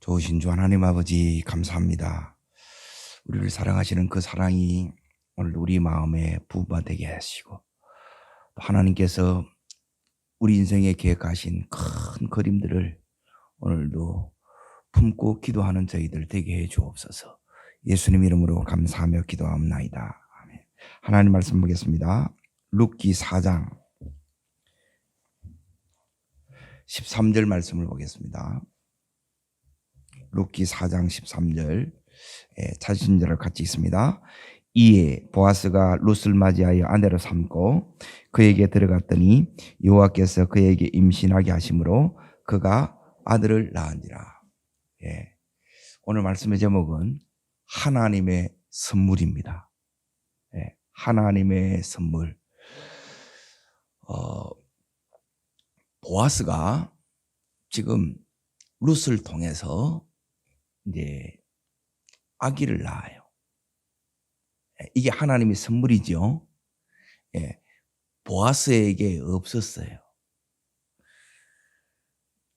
좋으신 주 하나님 아버지 감사합니다. 우리를 사랑하시는 그 사랑이 오늘 우리 마음에 부음되게 하시고, 또 하나님께서 우리 인생에 계획하신 큰 그림들을 오늘도 품고 기도하는 저희들 되게 해 주옵소서. 예수님 이름으로 감사하며 기도하옵나이다. 아멘. 하나님 말씀 보겠습니다. 룻기 4장 13절 말씀을 보겠습니다. 룻기 4장 13절 찾으신 자를 같이 있습니다. 이에 보아스가 룻을 맞이하여 아내로 삼고 그에게 들어갔더니 여호와께서 그에게 임신하게 하심으로 그가 아들을 낳은지라. 오늘 말씀의 제목은 하나님의 선물입니다. 하나님의 선물. 보아스가 지금 룻을 통해서 이제 아기를 낳아요. 이게 하나님의 선물이죠. 보아스에게 없었어요.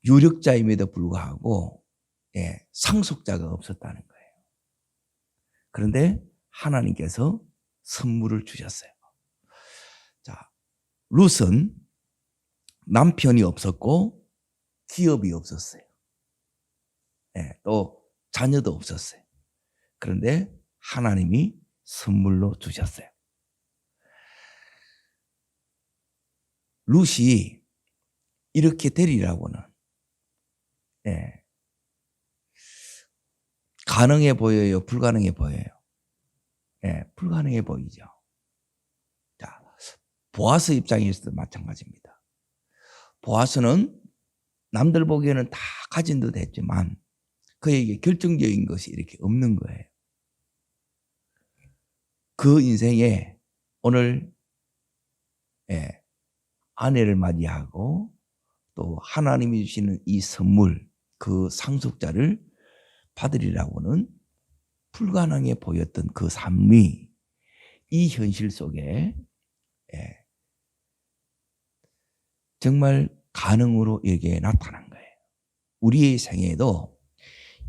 유력자임에도 불구하고 상속자가 없었다는 거예요. 그런데 하나님께서 선물을 주셨어요. 자, 룻은 남편이 없었고 기업이 없었어요. 또 자녀도 없었어요. 그런데 하나님이 선물로 주셨어요. 룻이 이렇게 되리라고는 가능해 보여요? 불가능해 보여요? 불가능해 보이죠. 자, 보아스 입장에서도 마찬가지입니다. 보아스는 남들 보기에는 다 가진 듯 했지만 그에게 결정적인 것이 이렇게 없는 거예요. 그 인생에 오늘 아내를 맞이하고 또 하나님이 주시는 이 선물, 그 상속자를 받으리라고는 불가능해 보였던 그 삶이 이 현실 속에 정말 가능으로 이렇게 나타난 거예요. 우리의 생애에도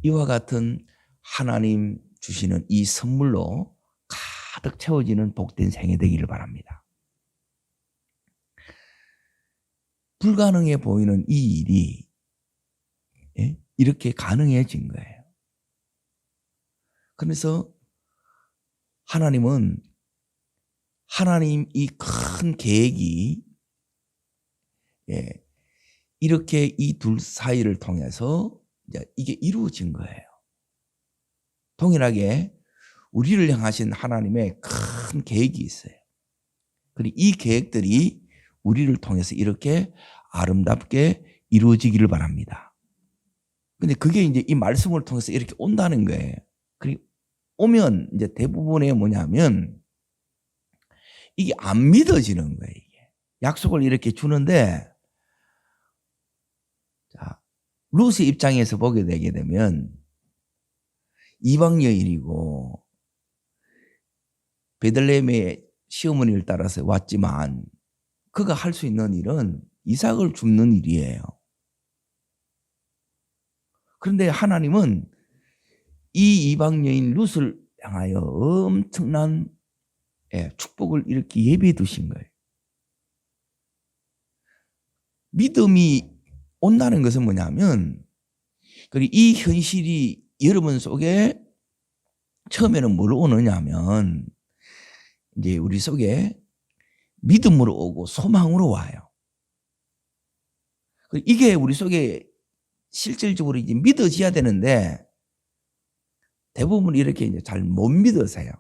이와 같은 하나님 주시는 이 선물로 가득 채워지는 복된 생애 되기를 바랍니다. 불가능해 보이는 이 일이 이렇게 가능해진 거예요. 그래서 하나님은 하나님 이 큰 계획이 이렇게 이 둘 사이를 통해서 이게 이루어진 거예요. 동일하게 우리를 향하신 하나님의 큰 계획이 있어요. 그리고 이 계획들이 우리를 통해서 이렇게 아름답게 이루어지기를 바랍니다. 근데 그게 이제 이 말씀을 통해서 이렇게 온다는 거예요. 그리고 오면 이제 대부분의 뭐냐면 이게 안 믿어지는 거예요. 이게. 약속을 이렇게 주는데, 자, 룻의 입장에서 보게 되게 되면 이방 여인이고 베들레헴의 시어머니를 따라서 왔지만 그가 할 수 있는 일은 이삭을 줍는 일이에요. 그런데 하나님은 이 이방 여인 룻을 향하여 엄청난 축복을 이렇게 예비해 두신 거예요. 믿음이 온다는 것은 뭐냐면, 그리고 이 현실이 여러분 속에 처음에는 뭘 오느냐면 이제 우리 속에 믿음으로 오고 소망으로 와요. 이게 우리 속에 실질적으로 이제 믿어져야 되는데 대부분 이렇게 이제 잘 못 믿으세요.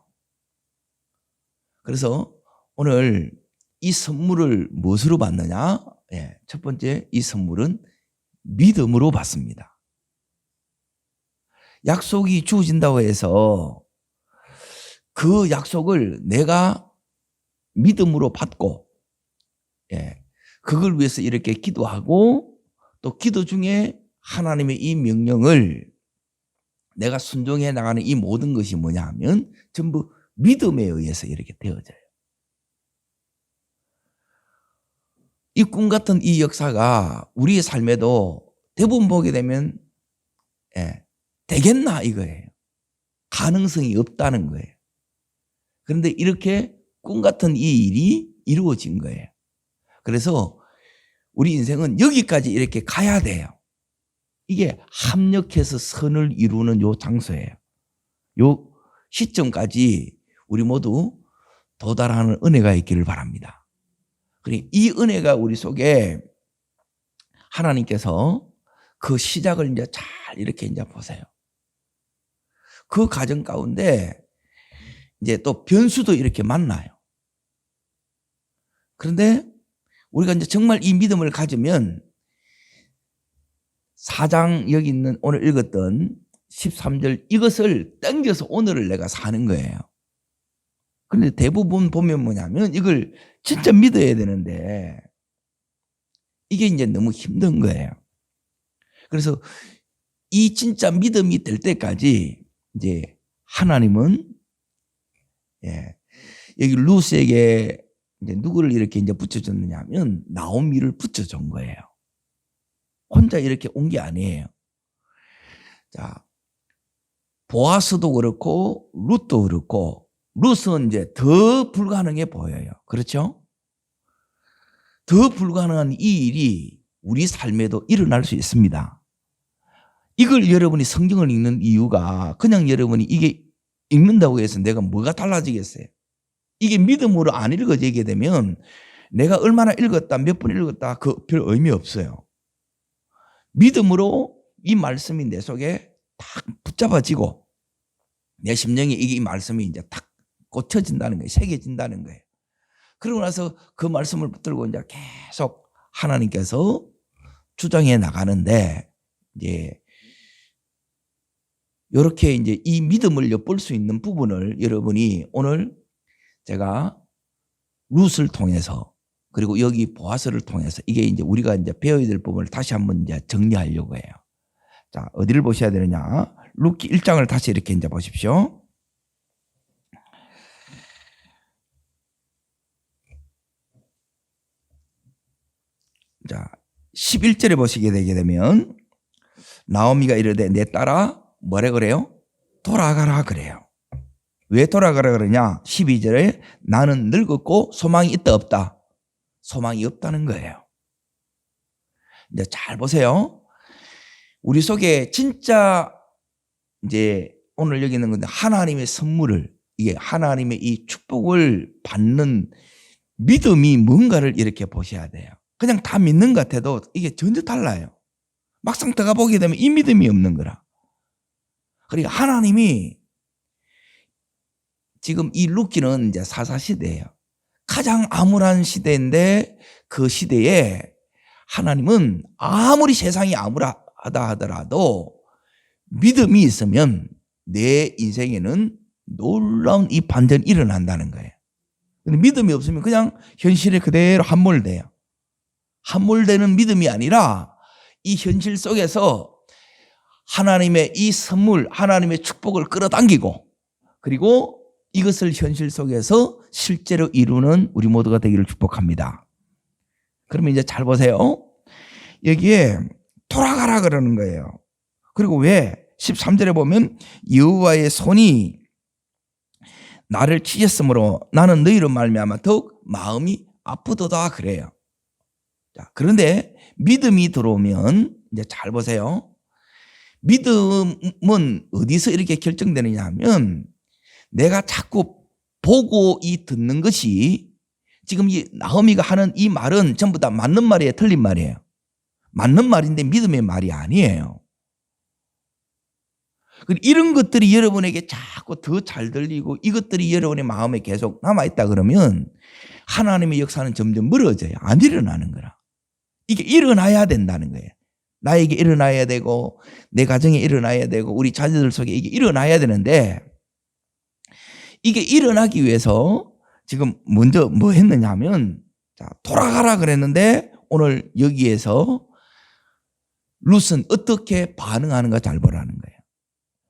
그래서 오늘 이 선물을 무엇으로 받느냐? 첫 번째, 이 선물은 믿음으로 받습니다. 약속이 주어진다고 해서 그 약속을 내가 믿음으로 받고 그걸 위해서 이렇게 기도하고 또 기도 중에 하나님의 이 명령을 내가 순종해 나가는 이 모든 것이 뭐냐 하면 전부 믿음에 의해서 이렇게 되어져요. 이 꿈 같은 이 역사가 우리의 삶에도 대부분 보게 되면 되겠나 이거예요. 가능성이 없다는 거예요. 그런데 이렇게 꿈 같은 이 일이 이루어진 거예요. 그래서 우리 인생은 여기까지 이렇게 가야 돼요. 이게 합력해서 선을 이루는 요 장소예요. 요 시점까지 우리 모두 도달하는 은혜가 있기를 바랍니다. 그러니 이 은혜가 우리 속에 하나님께서 그 시작을 이제 잘 이렇게 이제 보세요. 그 과정 가운데 이제 또 변수도 이렇게 만나요. 그런데 우리가 이제 정말 이 믿음을 가지면 4장 여기 있는 오늘 읽었던 13절 이것을 땡겨서 오늘을 내가 사는 거예요. 그런데 대부분 보면 뭐냐면 이걸 진짜 믿어야 되는데 이게 이제 너무 힘든 거예요. 그래서 이 진짜 믿음이 될 때까지 이제 하나님은 여기 루스에게 이제 누구를 이렇게 이제 붙여줬느냐 하면 나오미를 붙여준 거예요. 혼자 이렇게 온 게 아니에요. 자, 보아스도 그렇고 룻도 그렇고 룻은 이제 더 불가능해 보여요. 그렇죠? 더 불가능한 이 일이 우리 삶에도 일어날 수 있습니다. 이걸 여러분이 성경을 읽는 이유가 그냥 여러분이 이게 읽는다고 해서 내가 뭐가 달라지겠어요? 이게 믿음으로 안 읽어지게 되면 내가 얼마나 읽었다 몇 번 읽었다 그 별 의미 없어요. 믿음으로 이 말씀이 내 속에 딱 붙잡아지고 내 심령에 이 말씀이 이제 딱 꽂혀진다는 거예요. 새겨진다는 거예요. 그러고 나서 그 말씀을 붙들고 이제 계속 하나님께서 주장해 나가는데 이제 이렇게 이제 이 믿음을 엿볼 수 있는 부분을 여러분이 오늘 제가 룻을 통해서 그리고 여기 보아스를 통해서 이게 이제 우리가 이제 배워야 될 부분을 다시 한번 이제 정리하려고 해요. 자, 어디를 보셔야 되느냐? 룻기 1장을 다시 이렇게 이제 보십시오. 자, 11절에 보시게 되게 되면 나오미가 이르되 내 딸아 뭐래 그래요? 돌아가라 그래요. 왜 돌아가라 그러냐? 12절에 나는 늙었고 소망이 있다 없다? 소망이 없다는 거예요. 이제 잘 보세요. 우리 속에 진짜 이제 오늘 여기 있는 건데 하나님의 선물을 이게 하나님의 이 축복을 받는 믿음이 뭔가를 이렇게 보셔야 돼요. 그냥 다 믿는 것 같아도 이게 전혀 달라요. 막상 들어가 보게 되면 이 믿음이 없는 거라. 그러니까 하나님이 지금 이 룻기는 이제 사사시대예요. 가장 암울한 시대인데 그 시대에 하나님은 아무리 세상이 암울하다 하더라도 믿음이 있으면 내 인생에는 놀라운 이 반전이 일어난다는 거예요. 근데 믿음이 없으면 그냥 현실에 그대로 함몰돼요. 함몰되는 믿음이 아니라 이 현실 속에서 하나님의 이 선물, 하나님의 축복을 끌어당기고 그리고 이것을 현실 속에서 실제로 이루는 우리 모두가 되기를 축복합니다. 그러면 이제 잘 보세요. 여기에 돌아가라 그러는 거예요. 그리고 왜? 13절에 보면 여호와의 손이 나를 치셨으므로 나는 너희로 말미암아 더욱 마음이 아프도다 그래요. 자, 그런데 믿음이 들어오면 이제 잘 보세요. 믿음은 어디서 이렇게 결정되느냐 하면 내가 자꾸 보고 이 듣는 것이 지금 이 나오미가 하는 이 말은 전부 다 맞는 말이에요, 틀린 말이에요? 맞는 말인데 믿음의 말이 아니에요. 이런 것들이 여러분에게 자꾸 더 잘 들리고 이것들이 여러분의 마음에 계속 남아있다 그러면 하나님의 역사는 점점 멀어져요. 안 일어나는 거라. 이게 일어나야 된다는 거예요. 나에게 일어나야 되고 내 가정에 일어나야 되고 우리 자녀들 속에 이게 일어나야 되는데 이게 일어나기 위해서 지금 먼저 뭐 했느냐 하면 자, 돌아가라 그랬는데 오늘 여기에서 룻은 어떻게 반응하는가 잘 보라는 거예요.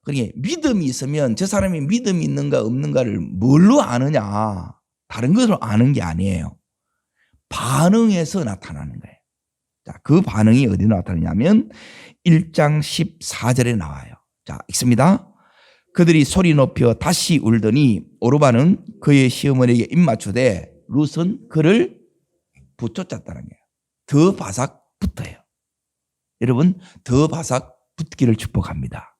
그러니까 믿음이 있으면 저 사람이 믿음이 있는가 없는가를 뭘로 아느냐 다른 것으로 아는 게 아니에요. 반응에서 나타나는 거예요. 자, 그 반응이 어디 나타나냐면 1장 14절에 나와요. 자, 읽습니다. 그들이 소리 높여 다시 울더니 오르바는 그의 시어머니에게 입맞추되 룻은 그를 붙여쳤다는 거예요. 더 바삭 붙어요. 여러분, 더 바삭 붙기를 축복합니다.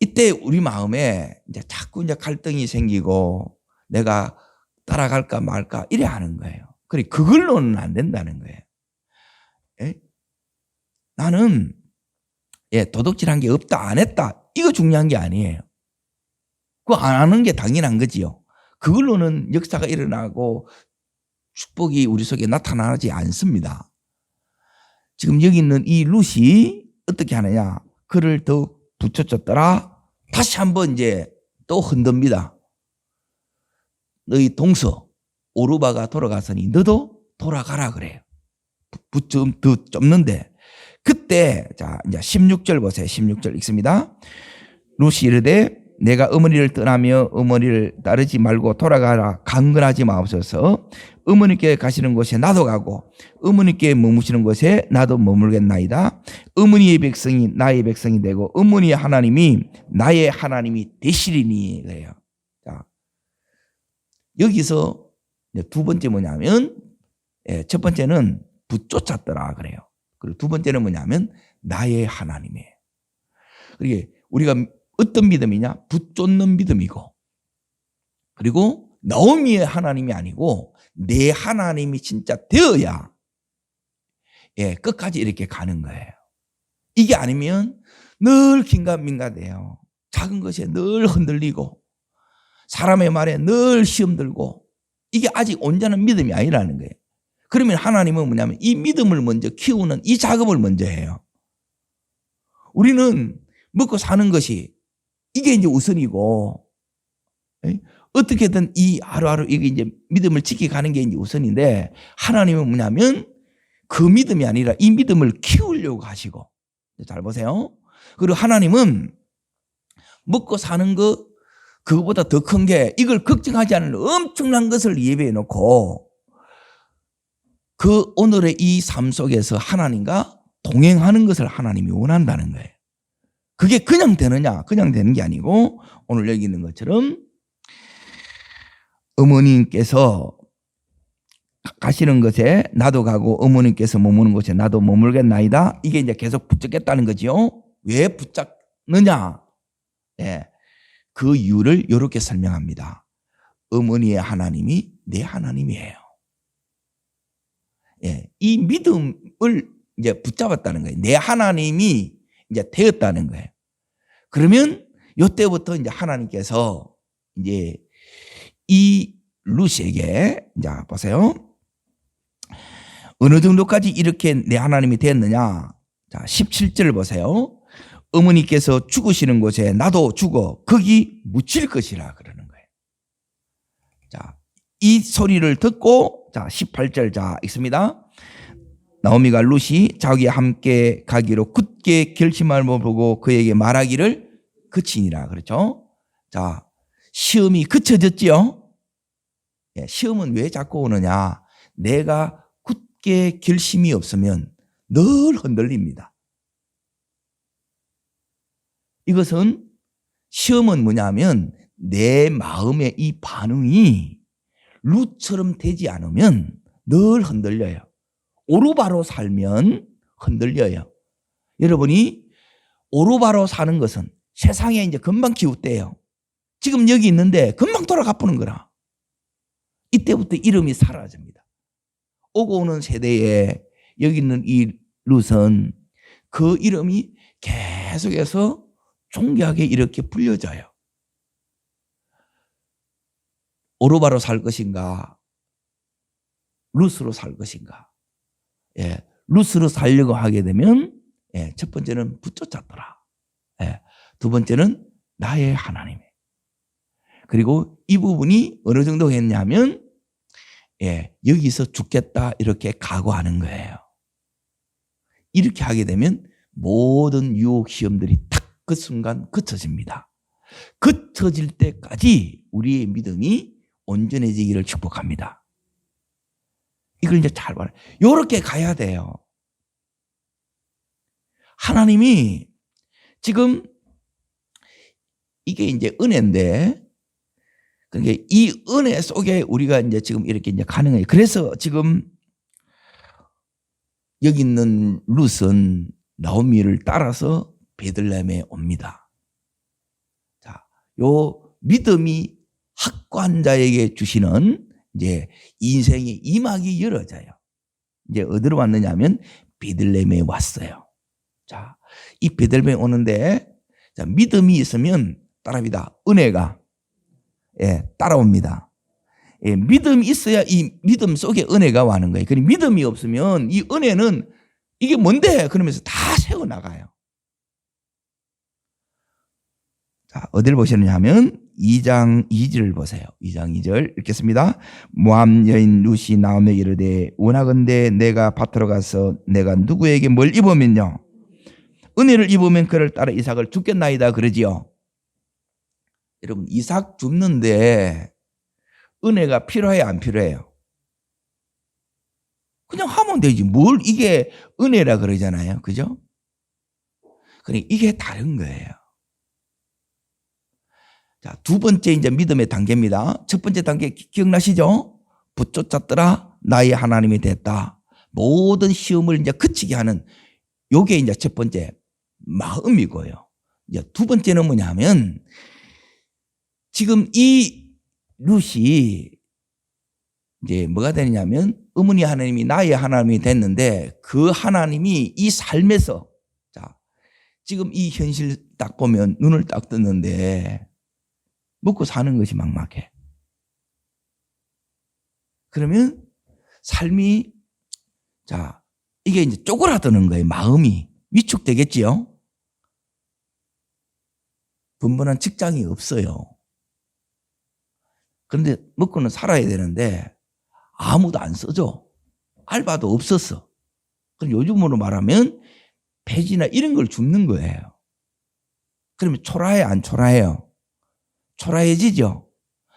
이때 우리 마음에 이제 자꾸 이제 갈등이 생기고 내가 따라갈까 말까 이래 하는 거예요. 그래, 그걸로는 안 된다는 거예요. 예? 나는 도둑질한 게 없다, 안 했다. 이거 중요한 게 아니에요. 그거 안 하는 게 당연한 거지요. 그걸로는 역사가 일어나고 축복이 우리 속에 나타나지 않습니다. 지금 여기 있는 이 룻이 어떻게 하느냐. 그를 더 붙여줬더라. 다시 한번 이제 또 흔듭니다. 너희 동서 오르바가 돌아갔으니 너도 돌아가라 그래요. 더 좁는데. 그때 자 이제 16절 보세요. 16절 읽습니다. 룻이 이르되 내가 어머니를 떠나며 어머니를 따르지 말고 돌아가라 강건하지 마옵소서. 어머니께 가시는 곳에 나도 가고 어머니께 머무시는 곳에 나도 머물겠나이다. 어머니의 백성이 나의 백성이 되고 어머니의 하나님이 나의 하나님이 되시리니 그래요. 자, 여기서 두 번째 뭐냐면 첫 번째는 붙쫓았더라 그래요. 그리고 두 번째는 뭐냐면 나의 하나님이에요. 그게 우리가 어떤 믿음이냐? 붙쫓는 믿음이고, 그리고 나오미의 하나님이 아니고 내 하나님이 진짜 되어야 끝까지 이렇게 가는 거예요. 이게 아니면 늘 긴가민가돼요. 작은 것에 늘 흔들리고 사람의 말에 늘 시험 들고 이게 아직 온전한 믿음이 아니라는 거예요. 그러면 하나님은 뭐냐면 이 믿음을 먼저 키우는 이 작업을 먼저 해요. 우리는 먹고 사는 것이 이게 이제 우선이고, 어떻게든 이 하루하루 이게 이제 믿음을 지켜가는 게 이제 우선인데, 하나님은 뭐냐면 그 믿음이 아니라 이 믿음을 키우려고 하시고, 잘 보세요. 그리고 하나님은 먹고 사는 것, 그거보다 더 큰 게 이걸 걱정하지 않는 엄청난 것을 예배해 놓고, 그 오늘의 이 삶 속에서 하나님과 동행하는 것을 하나님이 원한다는 거예요. 그게 그냥 되느냐? 그냥 되는 게 아니고 오늘 여기 있는 것처럼 어머님께서 가시는 곳에 나도 가고 어머님께서 머무는 곳에 나도 머물겠나이다. 이게 이제 계속 붙잡겠다는 거지요. 왜 붙잡느냐? 그 이유를 이렇게 설명합니다. 어머니의 하나님이 내 하나님이에요. 이 믿음을 이제 붙잡았다는 거예요. 내 하나님이 이제 되었다는 거예요. 그러면 이때부터 이제 하나님께서 이제 이 룻에게 이제 보세요. 어느 정도까지 이렇게 내 하나님이 되었느냐? 자, 17절 보세요. 어머니께서 죽으시는 곳에 나도 죽어 거기 묻힐 것이라 그러는 거예요. 자, 이 소리를 듣고 자, 18절 자, 읽습니다. 나오미가 룻이 자기와 함께 가기로 굳게 결심함을 보고 그에게 말하기를 그치니라. 그렇죠? 자, 시험이 그쳐졌지요? 시험은 왜 자꾸 오느냐? 내가 굳게 결심이 없으면 늘 흔들립니다. 이것은 시험은 뭐냐면 내 마음의 이 반응이 룻처럼 되지 않으면 늘 흔들려요. 오르바로 살면 흔들려요. 여러분이 오르바로 사는 것은 세상에 이제 금방 기웃대요. 지금 여기 있는데 금방 돌아가 보는 거라. 이때부터 이름이 사라집니다. 오고 오는 세대에 여기 있는 이 룻은 그 이름이 계속해서 존귀하게 이렇게 불려져요. 오르바로 살 것인가? 룻으로 살 것인가? 룻으로 살려고 하게 되면 첫 번째는 붙쫓았더라. 두 번째는 나의 하나님. 그리고 이 부분이 어느 정도 했냐면 여기서 죽겠다 이렇게 각오하는 거예요. 이렇게 하게 되면 모든 유혹 시험들이 딱 그 순간 그쳐집니다. 그쳐질 때까지 우리의 믿음이 온전해지기를 축복합니다. 이걸 이제 잘 봐요. 이렇게 가야 돼요. 하나님이 지금 이게 이제 은혜인데, 그러니까 이 은혜 속에 우리가 이제 지금 이렇게 이제 가능해요. 그래서 지금 여기 있는 룻은 나오미를 따라서 베들레헴에 옵니다. 자, 요 믿음이 확고한자에게 주시는 이제 인생의 이막이 열어져요. 이제 어디로 왔느냐면 베들레헴에 왔어요. 자, 이 베들레헴에 오는데, 자, 믿음이 있으면 따라합니다. 은혜가 따라옵니다. 믿음이 있어야 이 믿음 속에 은혜가 와는 거예요. 그리고 믿음이 없으면 이 은혜는 이게 뭔데? 그러면서 다 세워나가요. 자, 어디를 보시느냐 하면 2장 2절을 보세요. 2장 2절 읽겠습니다. 모압 여인 룻이 나오며 이르되 원하건대 내가 밭으로 가서 내가 누구에게 뭘 입으면요 은혜를 입으면 그를 따라 이삭을 죽겠나이다 그러지요. 여러분, 이삭 죽는데 은혜가 필요해요, 안 필요해요? 그냥 하면 되지. 뭘 이게 은혜라 그러잖아요. 그죠? 그러니까 이게 다른 거예요. 자, 두 번째 이제 믿음의 단계입니다. 첫 번째 단계 기억나시죠? 붙쫓았더라. 나의 하나님이 됐다. 모든 시험을 이제 그치게 하는 요게 이제 첫 번째 마음이고요. 이제 두 번째는 뭐냐면 지금 이 룻이 이제 뭐가 되느냐면 어머니 하나님이 나의 하나님이 됐는데 그 하나님이 이 삶에서 자, 지금 이 현실 딱 보면 눈을 딱 떴는데 먹고 사는 것이 막막해. 그러면 삶이 자, 이게 이제 쪼그라드는 거예요. 마음이 위축되겠지요. 분분한 직장이 없어요. 그런데 먹고는 살아야 되는데 아무도 안 써줘. 알바도 없었어. 그럼 요즘으로 말하면 폐지나 이런 걸 줍는 거예요. 그러면 초라해, 안 초라해요? 초라해지죠.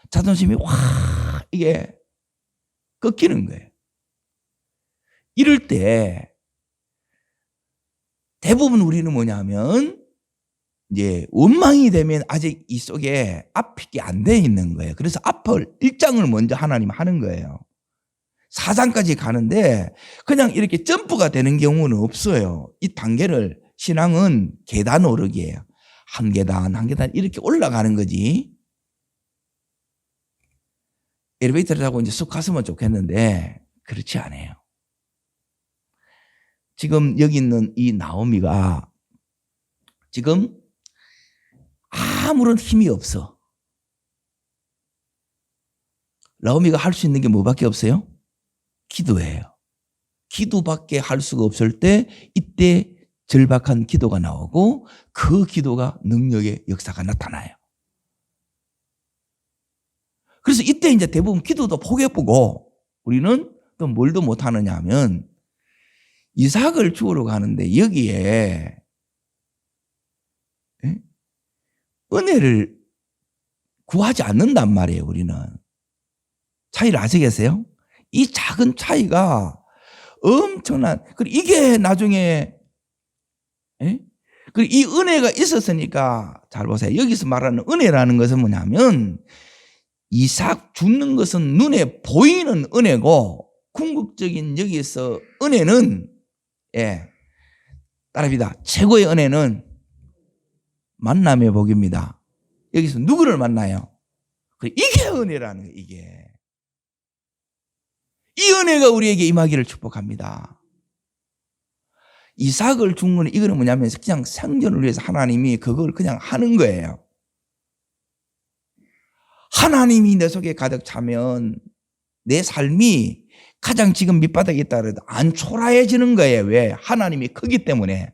자존심이 확 이게 꺾이는 거예요. 이럴 때 대부분 우리는 뭐냐면 이제 원망이 되면 아직 이 속에 앞이 안 돼 있는 거예요. 그래서 앞을 1장을 먼저 하나님 하는 거예요. 4장까지 가는데 그냥 이렇게 점프가 되는 경우는 없어요. 이 단계를 신앙은 계단 오르기예요. 한 계단 한 계단 이렇게 올라가는 거지. 엘리베이터를 타고 이제 쑥 갔으면 좋겠는데 그렇지 않아요. 지금 여기 있는 이 나오미가 지금 아무런 힘이 없어. 나오미가 할 수 있는 게 뭐밖에 없어요? 기도예요. 기도밖에 할 수가 없을 때 이때 절박한 기도가 나오고 그 기도가 능력의 역사가 나타나요. 그래서 이때 이제 대부분 기도도 포기해보고 우리는 또 뭘 더 못하느냐 하면 이삭을 주우러 가는데 여기에 은혜를 구하지 않는단 말이에요. 우리는. 차이를 아시겠어요? 이 작은 차이가 엄청난, 그리고 이게 나중에 그리고 이 은혜가 있었으니까 잘 보세요. 여기서 말하는 은혜라는 것은 뭐냐면 이삭 죽는 것은 눈에 보이는 은혜고 궁극적인 여기서 은혜는 따라합니다. 최고의 은혜는 만남의 복입니다. 여기서 누구를 만나요? 이게 은혜라는 거예요. 이게 이 은혜가 우리에게 임하기를 축복합니다. 이삭을 준 건 이거는 뭐냐면 그냥 생존을 위해서 하나님이 그걸 그냥 하는 거예요. 하나님이 내 속에 가득 차면 내 삶이 가장 지금 밑바닥에 있다 해도 안 초라해지는 거예요. 왜? 하나님이 크기 때문에.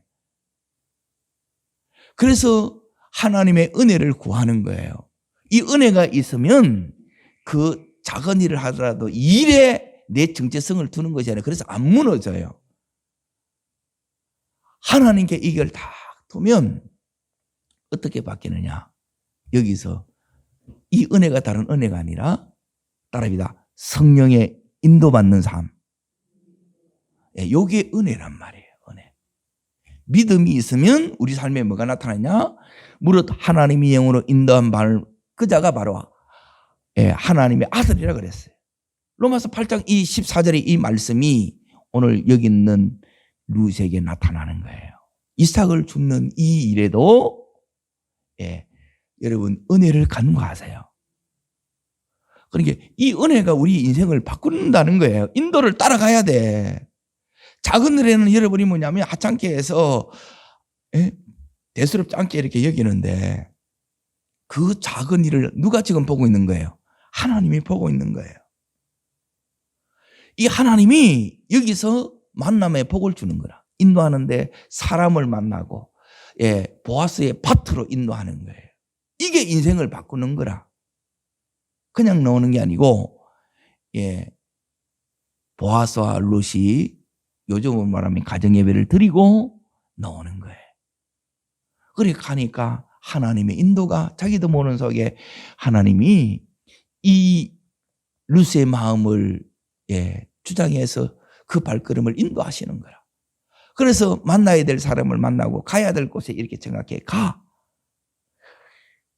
그래서 하나님의 은혜를 구하는 거예요. 이 은혜가 있으면 그 작은 일을 하더라도 일에 내 정체성을 두는 것이 아니라 그래서 안 무너져요. 하나님께 이걸 다 두면 어떻게 바뀌느냐? 여기서 이 은혜가 다른 은혜가 아니라 따라합니다. 성령의 인도받는 삶. 이게 은혜란 말이에요. 은혜. 믿음이 있으면 우리 삶에 뭐가 나타나냐? 무릇 하나님이 영으로 인도한 그 자가 바로 하나님의 아들이라 그랬어요. 로마서 8장 이 14절의 이 말씀이 오늘 여기 있는 룻에게 나타나는 거예요. 이삭을 줍는 이 일에도 여러분 은혜를 간구하세요. 그러니까 이 은혜가 우리 인생을 바꾼다는 거예요. 인도를 따라가야 돼. 작은 은혜는 여러분이 뭐냐면 하찮게 해서 대수롭지 않게 이렇게 여기는데 그 작은 일을 누가 지금 보고 있는 거예요? 하나님이 보고 있는 거예요. 이 하나님이 여기서 만남의 복을 주는 거라. 인도하는데 사람을 만나고 보아스의 밭으로 인도하는 거예요. 이게 인생을 바꾸는 거라. 그냥 나오는 게 아니고 보아스와 룻이 요즘으로 말하면 가정예배를 드리고 나오는 거예요. 그렇게 가니까 하나님의 인도가 자기도 모르는 속에 하나님이 이 룻의 마음을 주장해서 그 발걸음을 인도하시는 거라. 그래서 만나야 될 사람을 만나고 가야 될 곳에 이렇게 정확하게 가.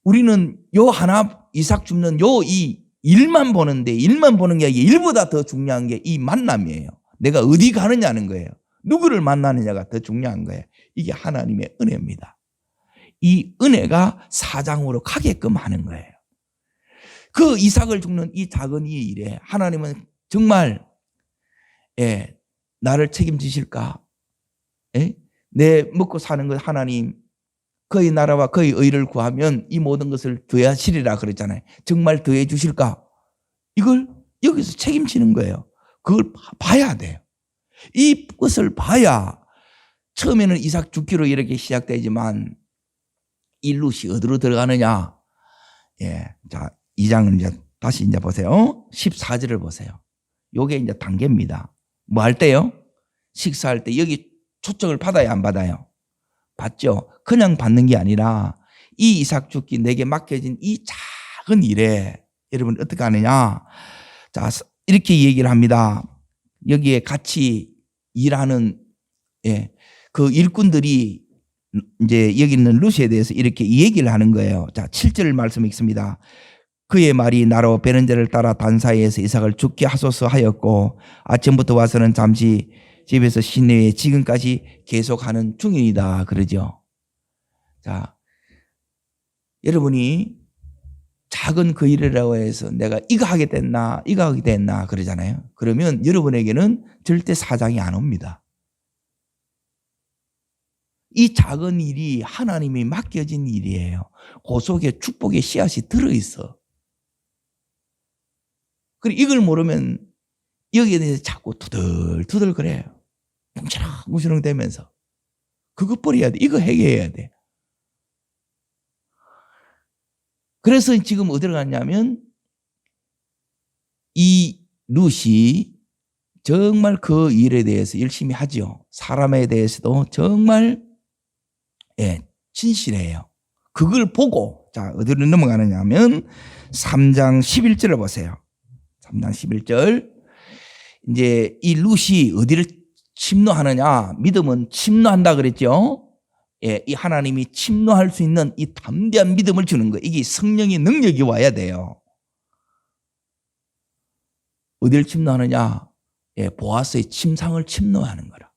우리는 요 하나 이삭 줍는 이 일만 보는데 일만 보는 게 아니라 일보다 더 중요한 게 이 만남이에요. 내가 어디 가느냐는 거예요. 누구를 만나느냐가 더 중요한 거예요. 이게 하나님의 은혜입니다. 이 은혜가 사장으로 가게끔 하는 거예요. 그 이삭을 줍는 이 작은 이 일에 하나님은 정말 나를 책임지실까? 내 먹고 사는 것 하나님 그의 나라와 그의 의를 구하면 이 모든 것을 더하시리라 그랬잖아요. 정말 더해 주실까? 이걸 여기서 책임지는 거예요. 그걸 봐야 돼요. 이것을 봐야 처음에는 이삭 죽기로 이렇게 시작되지만 이 룻이 어디로 들어가느냐? 자, 2장은 이제 다시 이제 보세요. 14절을 보세요. 요게 이제 단계입니다. 뭐 할 때요? 식사할 때 여기 초청을 받아야 안 받아요? 받죠. 그냥 받는 게 아니라 이 이삭 죽기 내게 맡겨진 이 작은 일에 여러분 어떻게 하느냐? 자, 이렇게 얘기를 합니다. 여기에 같이 일하는 그 일꾼들이 이제 여기 있는 룻에 대해서 이렇게 얘기를 하는 거예요. 자, 7절 말씀 읽습니다. 그의 말이 나로 베른제를 따라 단사에서 이삭을 죽게 하소서 하였고 아침부터 와서는 잠시 집에서 시내에 지금까지 계속하는 중이다 그러죠. 자, 여러분이 작은 그 일이라고 해서 내가 이거 하게 됐나 이거 하게 됐나 그러잖아요. 그러면 여러분에게는 절대 사장이 안 옵니다. 이 작은 일이 하나님이 맡겨진 일이에요. 그 속에 축복의 씨앗이 들어있어. 그리고 이걸 모르면 여기에 대해서 자꾸 투덜투덜 그래요. 뭉치렁뭉치렁 되면서. 그거 버려야 돼. 이거 해결해야 돼. 그래서 지금 어디로 갔냐면 이 룻이 정말 그 일에 대해서 열심히 하죠. 사람에 대해서도 정말 진실해요. 그걸 보고 자 어디로 넘어가느냐 하면 3장 11절을 보세요. 3장 11절 이제 이 룻이 어디를 침노하느냐? 믿음은 침노한다 그랬죠. 이 하나님이 침노할 수 있는 이 담대한 믿음을 주는 거예요. 이게 성령의 능력이 와야 돼요. 어디를 침노하느냐? 보아스의 침상을 침노하는 거라.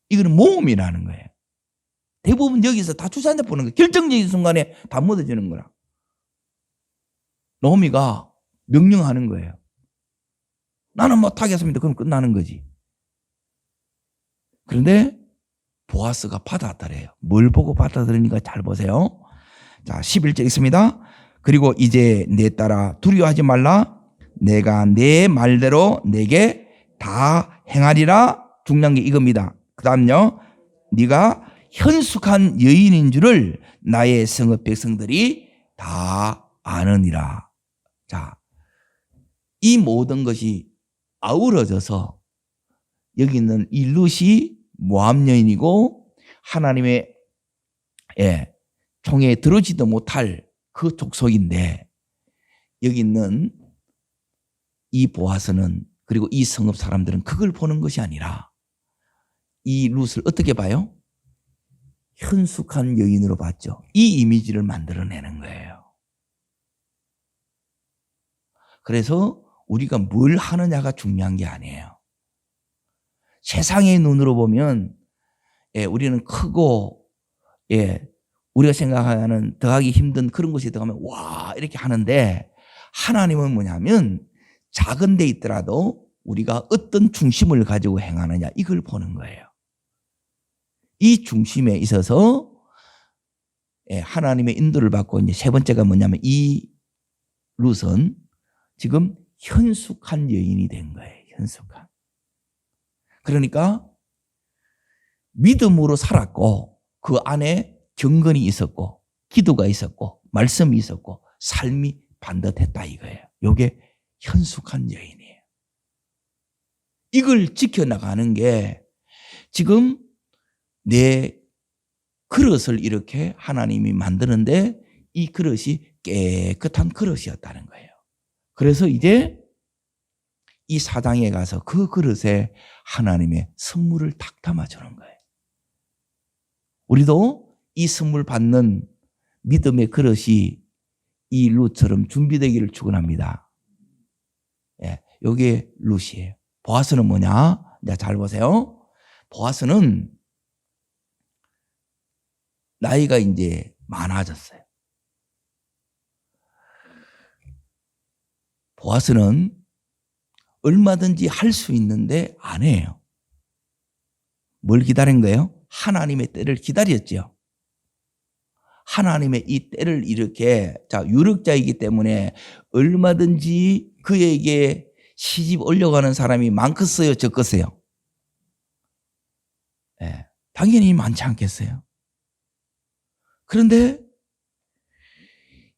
이거는 모험이라는 거예요. 대부분 여기서 다 주산자 보는 거예요. 결정적인 순간에 다 묻어지는 거라. 노미가 명령하는 거예요. 나는 못하겠습니다. 그럼 끝나는 거지. 그런데 보아스가 받아들여요. 뭘 보고 받아들이니까 잘 보세요. 자, 11절 있습니다. 그리고 이제 내 딸아 두려워하지 말라. 내가 내 말대로 내게 다 행하리라. 중요한 게 이겁니다. 그 다음요. 네가 현숙한 여인인 줄을 나의 성읍 백성들이 다 아느니라. 자, 이 모든 것이 아우러져서 여기 있는 이 룻이 모함 여인이고 하나님의 총에 들어지도 못할 그 족속인데 여기 있는 이 보아스는 그리고 이 성읍 사람들은 그걸 보는 것이 아니라 이 룻을 어떻게 봐요? 현숙한 여인으로 봤죠. 이 이미지를 만들어내는 거예요. 그래서 우리가 뭘 하느냐가 중요한 게 아니에요. 세상의 눈으로 보면 우리는 크고 우리가 생각하는 더하기 힘든 그런 곳에 들어가면 와 이렇게 하는데, 하나님은 뭐냐면 작은 데 있더라도 우리가 어떤 중심을 가지고 행하느냐 이걸 보는 거예요. 이 중심에 있어서 하나님의 인도를 받고, 이제 세 번째가 뭐냐면 이 룻은 지금 현숙한 여인이 된 거예요. 현숙한. 그러니까 믿음으로 살았고 그 안에 경건이 있었고 기도가 있었고 말씀이 있었고 삶이 반듯했다 이거예요. 이게 현숙한 여인이에요. 이걸 지켜나가는 게 지금 내 그릇을 이렇게 하나님이 만드는데 이 그릇이 깨끗한 그릇이었다는 거예요. 그래서 이제 이 사장에 가서 그 그릇에 하나님의 선물을 탁 담아주는 거예요. 우리도 이 선물 받는 믿음의 그릇이 이 룻처럼 준비되기를 축원합니다. 이게 룻이에요. 보아스는 뭐냐? 자, 잘 보세요. 보아스는 나이가 이제 많아졌어요. 보아스는 얼마든지 할 수 있는데 안 해요. 뭘 기다린 거예요? 하나님의 때를 기다렸죠. 하나님의 이 때를 이렇게, 유력자이기 때문에 얼마든지 그에게 시집 올려가는 사람이 많겠어요, 적겠어요? 당연히 많지 않겠어요? 그런데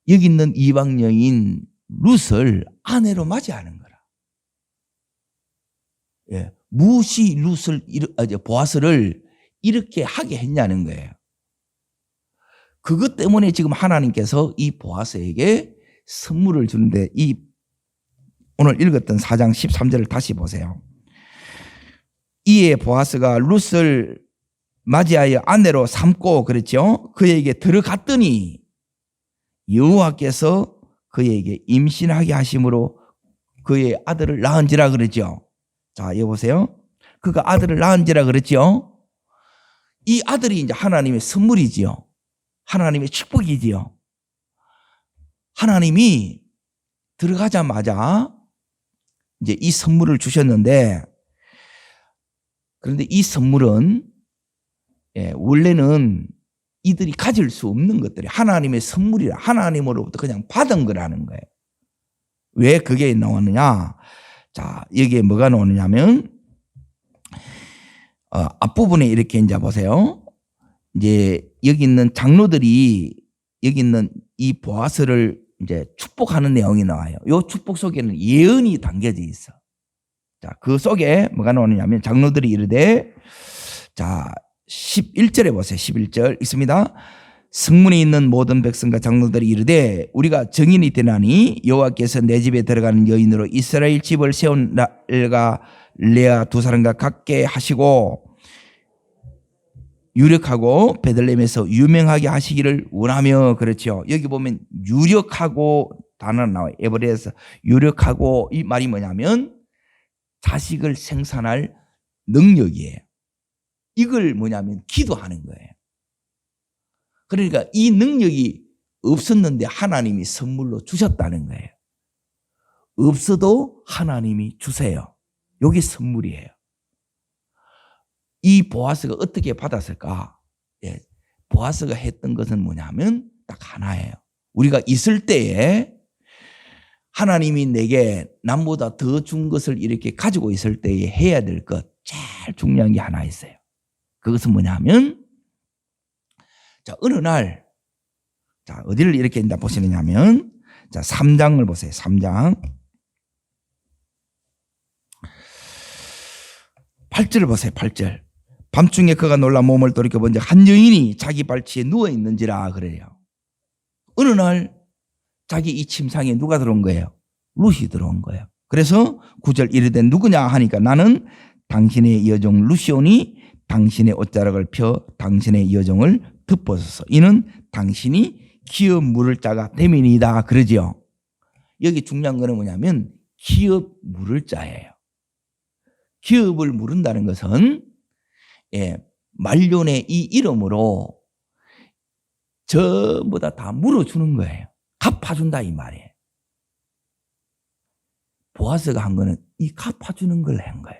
여기 있는 이방 여인 룻을 아내로 맞이하는 거라. 무엇이 보아스를 이렇게 하게 했냐는 거예요. 그것 때문에 지금 하나님께서 이 보아스에게 선물을 주는데, 이 오늘 읽었던 4장 13절을 다시 보세요. 이에 보아스가 룻을 맞이하여 아내로 삼고, 그랬죠. 그에게 들어갔더니 여호와께서 그에게 임신하게 하심으로 그의 아들을 낳은지라 그랬죠. 자, 여기 보세요. 그가 아들을 낳은지라 그랬죠. 이 아들이 이제 하나님의 선물이지요. 하나님의 축복이지요. 하나님이 들어가자마자 이제 이 선물을 주셨는데, 그런데 이 선물은 원래는 이들이 가질 수 없는 것들이 하나님의 선물이라, 하나님으로부터 그냥 받은 거라는 거예요. 왜 그게 나오느냐? 자, 여기에 뭐가 나오느냐면 앞부분에 이렇게 이제 보세요. 이제 여기 있는 장로들이 여기 있는 이 보아스를 이제 축복하는 내용이 나와요. 이 축복 속에는 예언이 담겨져 있어. 자, 그 속에 뭐가 나오느냐면 장로들이 이르되, 자, 11절에 보세요. 11절 있습니다. 성문에 있는 모든 백성과 장로들이 이르되 우리가 정인이 되나니 여호와께서 내 집에 들어가는 여인으로 이스라엘 집을 세운 라엘과 레아 두 사람과 같게 하시고 유력하고 베들레헴에서 유명하게 하시기를 원하며, 그렇죠. 여기 보면 유력하고 단어가 나와요. 에브레에서 유력하고, 이 말이 뭐냐면 자식을 생산할 능력이에요. 이걸 뭐냐면 기도하는 거예요. 그러니까 이 능력이 없었는데 하나님이 선물로 주셨다는 거예요. 없어도 하나님이 주세요. 이게 선물이에요. 이 보아스가 어떻게 받았을까? 보아스가 했던 것은 뭐냐면 딱 하나예요. 우리가 있을 때에 하나님이 내게 남보다 더 준 것을 이렇게 가지고 있을 때에 해야 될 것, 제일 중요한 게 하나 있어요. 그것은 뭐냐면, 자, 어느 날, 자, 어디를 이렇게 보시느냐면, 자, 3장을 보세요. 3장 8절을 보세요. 8절. 밤중에 그가 놀라 몸을 돌이켜본즉 한 여인이 자기 발치에 누워 있는지라 그래요. 어느 날 자기 이 침상에 누가 들어온 거예요? 룻이 들어온 거예요. 그래서 9절 이르되 누구냐 하니까 나는 당신의 여종 루시온이 당신의 옷자락을 펴 당신의 여종을 덮어소서. 이는 당신이 기업 물을 자가 됨이니이다. 그러지요. 여기 중요한 거는 뭐냐면 기업 물을 자예요. 기업을 물은다는 것은 말년의 이 이름으로 전부 다 물어주는 거예요. 갚아준다 이 말이에요. 보아스가 한 거는 이 갚아주는 걸 한 거예요.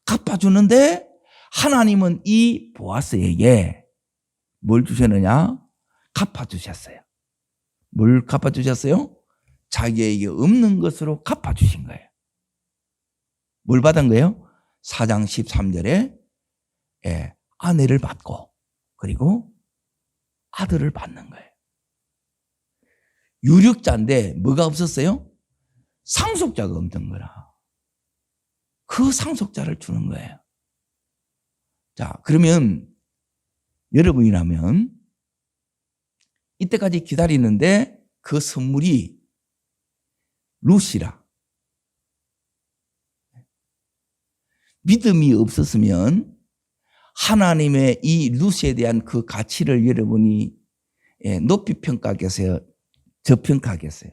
갚아주는데 하나님은 이 보아스에게 뭘 주셨느냐? 갚아주셨어요. 뭘 갚아주셨어요? 자기에게 없는 것으로 갚아주신 거예요. 뭘 받은 거예요? 4장 13절에 아내를 받고 그리고 아들을 받는 거예요. 유력자인데 뭐가 없었어요? 상속자가 없던 거라. 그 상속자를 주는 거예요. 자, 그러면 여러분이라면 이때까지 기다리는데 그 선물이 룻이라. 믿음이 없었으면 하나님의 이 룻에 대한 그 가치를 여러분이 높이 평가하겠어요? 저평가하겠어요?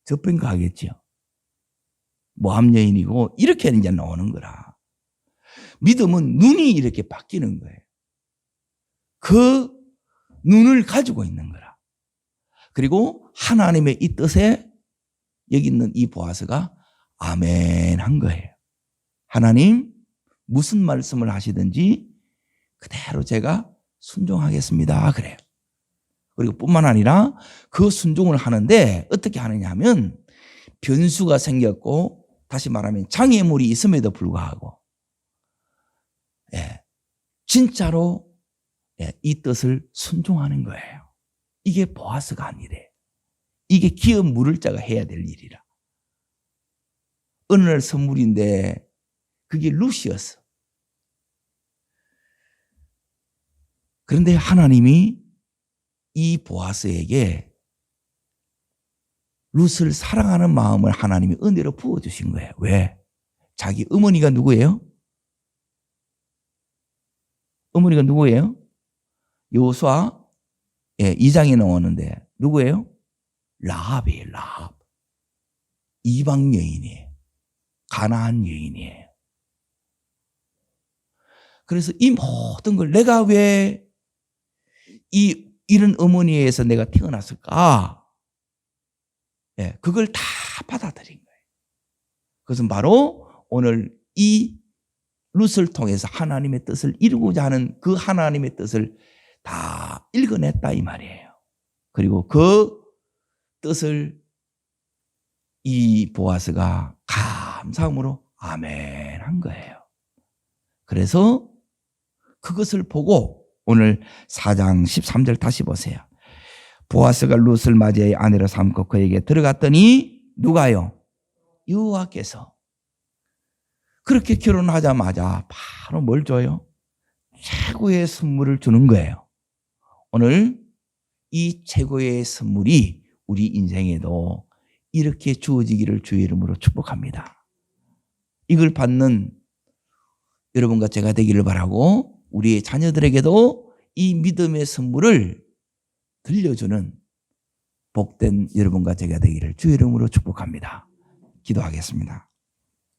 저평가하겠죠. 모함 여인이고 이렇게 이제 나오는 거라. 믿음은 눈이 이렇게 바뀌는 거예요. 그 눈을 가지고 있는 거라. 그리고 하나님의 이 뜻에 여기 있는 이 보아스가 아멘 한 거예요. 하나님 무슨 말씀을 하시든지 그대로 제가 순종하겠습니다. 그래요. 그리고 뿐만 아니라 그 순종을 하는데 어떻게 하느냐 하면 변수가 생겼고 다시 말하면 장애물이 있음에도 불구하고 진짜로 이 뜻을 순종하는 거예요. 이게 보아스가 아니래. 이게 기업 물을 자가 해야 될 일이라. 어느 날 선물인데 그게 룻이었어. 그런데 하나님이 이 보아스에게 룻을 사랑하는 마음을 하나님이 은혜로 부어주신 거예요. 왜? 자기 어머니가 누구예요? 어머니가 누구예요? 여호수아 2장에 나오는데 누구예요? 라합이에요. 라합. 이방 여인이에요. 가나안 여인이에요. 그래서 이 모든 걸 내가 왜 이런 어머니에서 내가 태어났을까? 그걸 다 받아들인 거예요. 그것은 바로 오늘 이 룻을 통해서 하나님의 뜻을 이루고자 하는 그 하나님의 뜻을 다 읽어냈다 이 말이에요. 그리고 그 뜻을 이 보아스가 감사함으로 아멘 한 거예요. 그래서 그것을 보고 오늘 4장 13절 다시 보세요. 보아스가 룻을 맞이해 아내로 삼고 그에게 들어갔더니 누가요? 여호와께서. 그렇게 결혼하자마자 바로 뭘 줘요? 최고의 선물을 주는 거예요. 오늘 이 최고의 선물이 우리 인생에도 이렇게 주어지기를 주의 이름으로 축복합니다. 이걸 받는 여러분과 제가 되기를 바라고 우리의 자녀들에게도 이 믿음의 선물을 들려주는 복된 여러분과 제가 되기를 주의 이름으로 축복합니다. 기도하겠습니다.